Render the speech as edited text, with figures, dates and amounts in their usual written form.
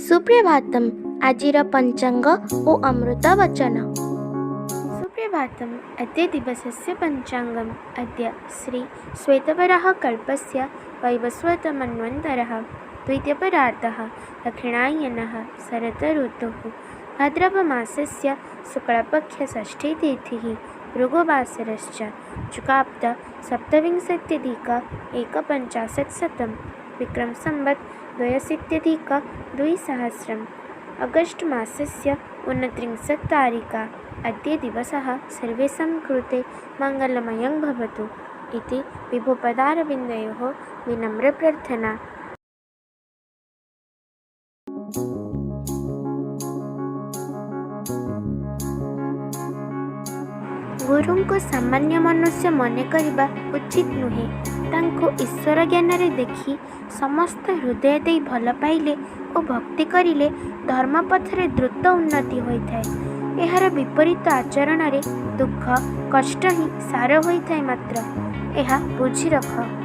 सुप्रभातम आजिर पंचांग ओ अमृत वचन। सुप्रभातम्। अद्य दिवसस्य पञ्चाङ्गम्। अद्य श्री श्वेतवराह कल्पस्य वैवस्वतमन्वन्तरः द्वितीयपरार्धः दक्षिणायनः शरद ऋतुः भाद्रपमासस्य शुक्लपक्षषष्ठीतिथिः भृगुवासरश्च चुकाप्त सप्तविंशत्यधिक एकपञ्चाशत्शतं विक्रमसंवत् द्व्यशीत्यधिक-द्विसहस्रम् अगस्ट् मासस्य 29 तारिका। अद्य दिवसः सर्वेषां कृते मङ्गलमयं भवतु इति विभुपदारविन्दयोः विनम्रप्रार्थना। गुरुଙ୍କୁ सामान्य मनुष्य मने करिबा उचित नुहे। तांको ईश्वर ज्ञान देखि समस्त हृदय दे भल पाइले और भक्ति करिले धर्म पथरे द्रुत उन्नति होइथाय। एहार विपरीत आचरण रे दुख कष्ट ही सार होइथाय। मात्र एहा बुझी रख।